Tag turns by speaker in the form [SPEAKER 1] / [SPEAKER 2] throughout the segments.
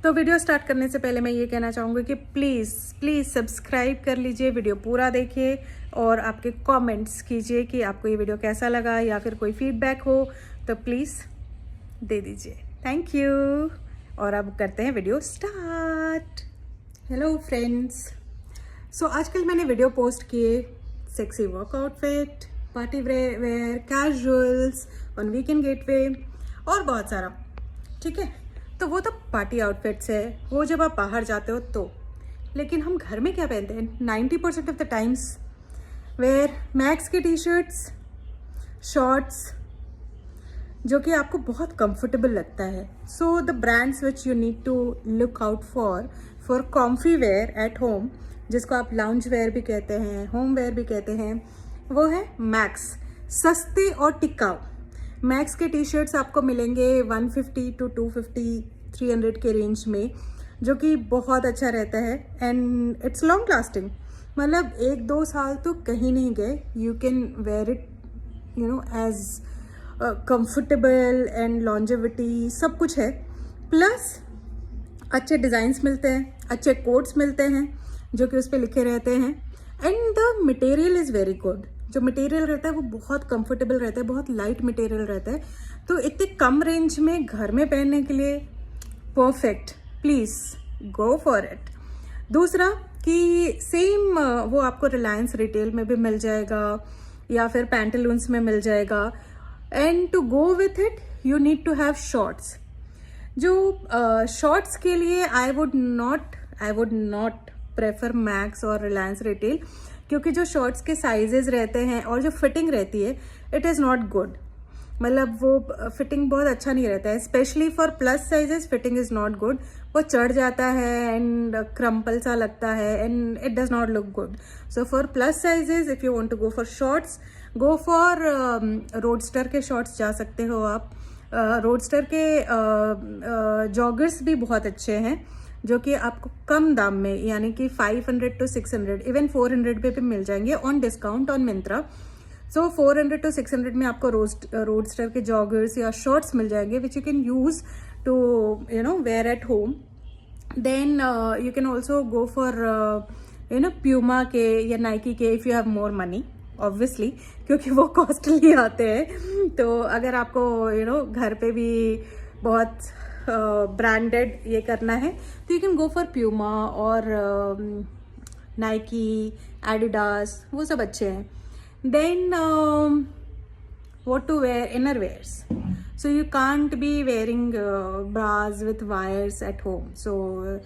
[SPEAKER 1] तो video start करने से पहले मैं ये कहना चाहूँगी कि प्लीज़ सब्सक्राइब कर लीजिए, वीडियो पूरा देखिए और आपके कमेंट्स कीजिए कि आपको ये वीडियो कैसा लगा या फिर कोई फीडबैक हो तो प्लीज़ दे दीजिए। Thank you. और अब करते हैं वीडियो स्टार्ट। हेलो फ्रेंड्स, सो आजकल मैंने वीडियो पोस्ट किए sexy work outfit, party wear, casuals, on weekend getaway और बहुत सारा। ठीक है, तो वो तो पार्टी आउटफिट्स है, वो जब आप बाहर जाते हो तो। लेकिन हम घर में क्या पहनते हैं 90% off the times? Wear Max के टी शर्ट्स, शॉर्ट्स, जो कि आपको बहुत कंफर्टेबल लगता है। So the brands which you need to look out for comfy wear at home, जिसको आप लाउंज वेयर भी कहते हैं, होम वेयर भी कहते हैं, वो है मैक्स। सस्ते और टिकाऊ मैक्स के टी शर्ट्स आपको मिलेंगे 150 to 250, 300 के रेंज में, जो कि बहुत अच्छा रहता है एंड इट्स लॉन्ग लास्टिंग। मतलब 1-2 साल तो कहीं नहीं गए। You can wear it as comfortable and longevity सब कुछ है। प्लस अच्छे डिज़ाइंस मिलते हैं, अच्छे कोट्स मिलते हैं जो कि उस पर लिखे रहते हैं and the material is very good. जो मटेरियल रहता है वो बहुत कंफर्टेबल रहता है, बहुत लाइट मटेरियल रहता है, तो इतने कम रेंज में घर में पहनने के लिए perfect. Please go for it. दूसरा कि सेम वो आपको रिलायंस रिटेल में भी मिल जाएगा या फिर पैंटालून्स में मिल जाएगा। And to go with it you need to have shorts. जो शॉर्ट्स के लिए I would not prefer Max और रिलायंस रिटेल, क्योंकि जो शॉर्ट्स के साइजेस रहते हैं और जो फिटिंग रहती है इट इज़ नॉट गुड। मतलब वो फिटिंग बहुत अच्छा नहीं रहता है, specially for plus sizes fitting is not good. वो चढ़ जाता है एंड क्रम्पल सा लगता है and it does not look good. So for plus sizes if you want to go for shorts, go for Roadster के शॉर्ट्स जा सकते हो आप। रोडस्टर के जॉगर्स भी बहुत अच्छे हैं जो कि आपको कम दाम में, यानी कि 500 to 600, इवन 400 पे भी मिल जाएंगे on discount on Myntra. So 400 to 600 में आपको रोडस्टर के जॉगर्स या शॉर्ट्स मिल जाएंगे which you can use to wear at home. Then you can also go for Puma के या नाइकी के if you have more money, obviously, क्योंकि वो कॉस्टली आते हैं। तो अगर आपको घर पे भी बहुत ब्रांडेड ये करना है तो you can go for Puma और नाइकी, एडिडास, वो सब अच्छे हैं। Then what to wear, inner wears. So you can't be wearing bras with wires at home, so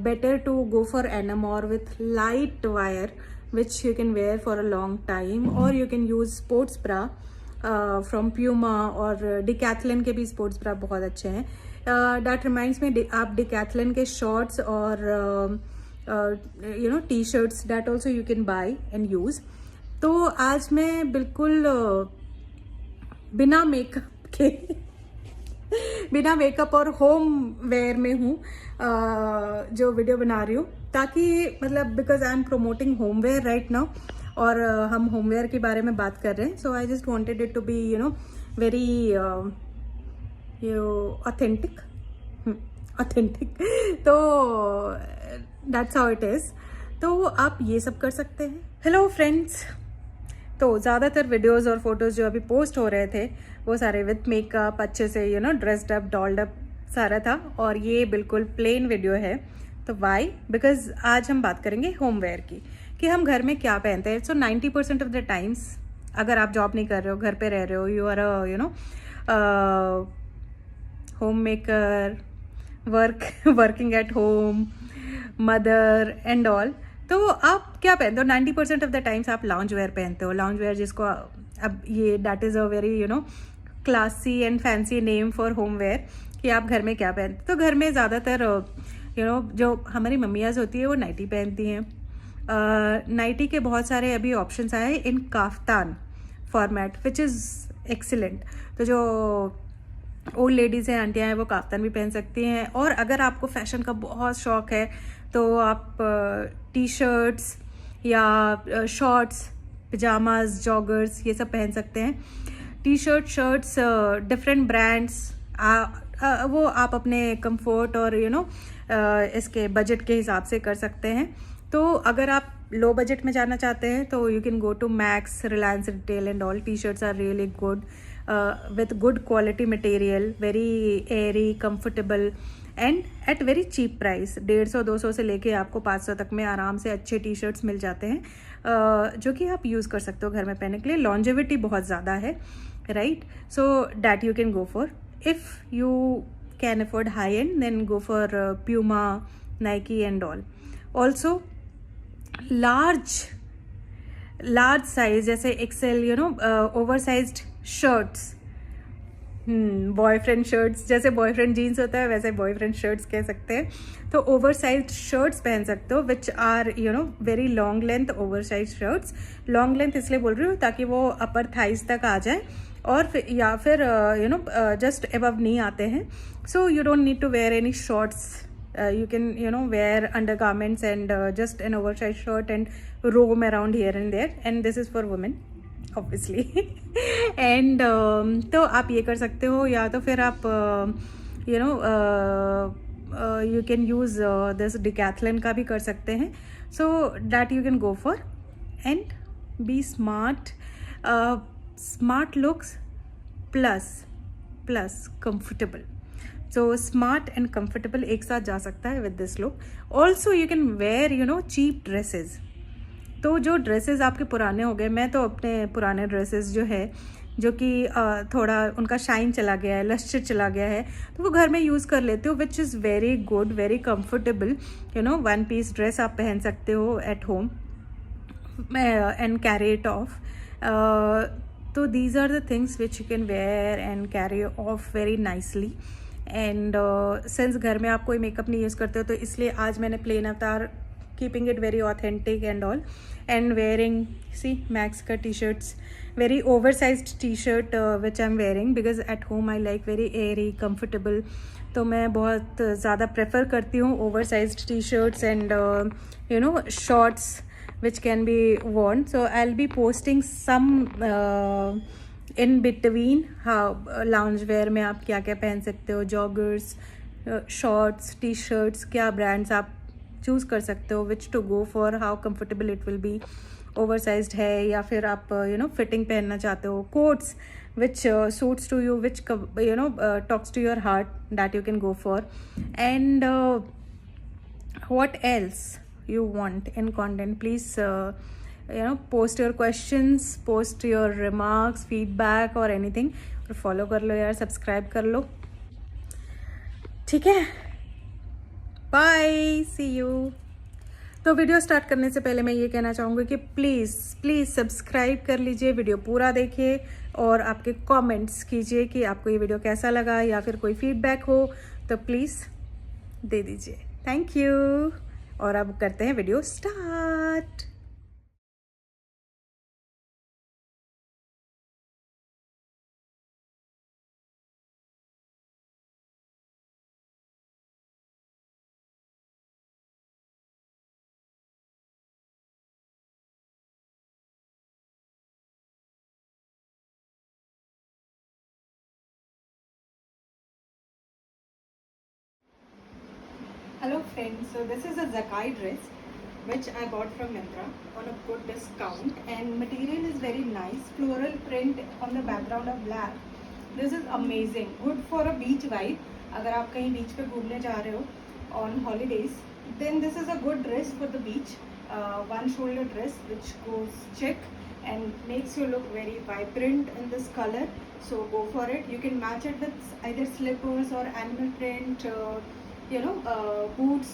[SPEAKER 1] better to go for NMR with light wire which you can wear for a long time, or you can use sports bra from Puma, और डिकैथलन के भी sports bra बहुत अच्छे हैं। That reminds में आप डिकैथलन के shorts और T shirts that also you can buy and use. तो आज मैं बिल्कुल बिना मेकअप और होम वेयर में हूँ जो वीडियो बना रही हूँ, ताकि मतलब because I am promoting home wear right now और हम होमवेयर के बारे में बात कर रहे हैं। So I just wanted it to be very authentic. तो दैट्स हाउ इट इज़। तो आप ये सब कर सकते हैं। हेलो फ्रेंड्स, तो ज़्यादातर वीडियोस और फोटोज़ जो अभी पोस्ट हो रहे थे वो सारे विथ मेकअप, अच्छे से ड्रेस्ड अप, डॉल्ड अप सारा था, और ये बिल्कुल प्लेन वीडियो है। तो वाई? बिकॉज आज हम बात करेंगे होमवेयर की, कि हम घर में क्या पहनते हैं। सो 90% ऑफ द टाइम्स अगर आप जॉब नहीं कर रहे हो, घर पे रह रहे हो, you are home maker, working at home, mother and all, तो आप क्या पहनते हो 90% ऑफ द टाइम्स? आप लाउंज वेयर पहनते हो। लाउंज वेयर जिसको अब ये that is a very classy and fancy name for home wear, कि आप घर में क्या पहनते। तो घर में ज़्यादातर जो हमारी मम्मियाँ होती है वो नाइटी पहनती हैं। नाइटी के बहुत सारे अभी ऑप्शंस आए in kaftan format which is excellent. तो जो ओल्ड लेडीज़ हैं, आंटियाँ हैं, वो काफ्तान भी पहन सकती हैं। और अगर आपको फैशन का बहुत शौक है तो आप टी शर्ट्स या शॉर्ट्स, पजामाज, जॉगर्स ये सब पहन सकते हैं। T shirt, shirts, different brands वो आप अपने कंफर्ट और इसके बजट के हिसाब से कर सकते हैं। तो अगर आप लो बजट में जाना चाहते हैं तो you can go to Max, Reliance Retail and all. T shirts are really good with good quality material, very airy, comfortable and at very cheap price। 150-200 से लेके आपको 500 तक में आराम से अच्छे टी शर्ट्स मिल जाते हैं, जो कि आप यूज़ कर सकते हो घर में पहनने के लिए। लॉन्जेविटी बहुत ज़्यादा है, right? So that you can go for. If you can afford high end then go for Puma, Nike and all. Also large size जैसे XL, over sized shirts, boyfriend shirts, जैसे बॉयफ्रेंड जीन्स होता है वैसे boyfriend shirts कह सकते हैं। तो over sized shirts पहन सकते हो which are very long length. Over size shirts long length इसलिए बोल रही हूँ ताकि वो अपर थाइज तक आ जाए, और या फिर जस्ट अबव नी आते हैं। So you don't need to wear any shorts. You can wear undergarments and just an oversized shirt and roam around here and there, and this is for women obviously and तो आप ये कर सकते हो, या तो फिर आप you can use this decathlon का भी कर सकते हैं। so that you can go for and be smart, smart looks plus comfortable। so smart and comfortable एक साथ जा सकता है with this look। also you can wear cheap dresses। तो जो ड्रेसेस आपके पुराने हो गए, मैं तो अपने पुराने ड्रेसेस जो है, जो कि थोड़ा उनका शाइन चला गया है, लस्टर चला गया है, तो वो घर में यूज़ कर लेते हो, which is very good, very comfortable. One piece dress आप पहन सकते हो at home and carry it off. तो these are the things which you can wear and carry off very nicely. And since घर में आप कोई मेकअप नहीं यूज़ करते हो, तो इसलिए आज मैंने प्लेन अवतार, keeping it very authentic and all, and wearing, see, Max ka t-shirts, very oversized t-shirt which I'm wearing because at home I like very airy, comfortable। तो मैं बहुत ज़्यादा प्रेफर करती हूँ oversized t-shirts and shorts which can be worn। so I'll be posting some in between how lounge wear में आप क्या क्या पहन सकते हो, joggers, shorts, t-shirts, क्या brands आप चूज़ कर सकते हो, which to go for, how comfortable it will be, oversized है या फिर आप फिटिंग पहनना चाहते हो, coats which suits to you, which talks to your heart, that you can go for. And what else you want in content, please post your questions, post your remarks, feedback or anything, और follow कर लो यार, subscribe कर लो, ठीक है? Bye, see you. तो video start करने से पहले मैं ये कहना चाहूँगी कि प्लीज़ सब्सक्राइब कर लीजिए, वीडियो पूरा देखिए और आपके कमेंट्स कीजिए कि आपको ये वीडियो कैसा लगा, या फिर कोई फीडबैक हो तो प्लीज़ दे दीजिए। Thank you. और अब करते हैं video start. Hello friends, so this is a Zakai dress which I bought from Myntra on a good discount, and material is very nice, floral print on the background of black। This is amazing, good for a beach vibe। अगर आप कहीं बीच पे घूमने जा रहे हो on holidays, then this is a good dress for the beach। One shoulder dress which goes check and makes you look very vibrant in this color, so go for it। You can match it with either slippers or animal print boots,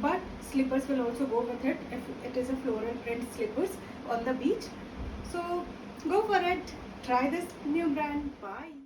[SPEAKER 1] but slippers will also go with it if it is a floral print slippers on the beach। So go for it, try this new brand। Bye।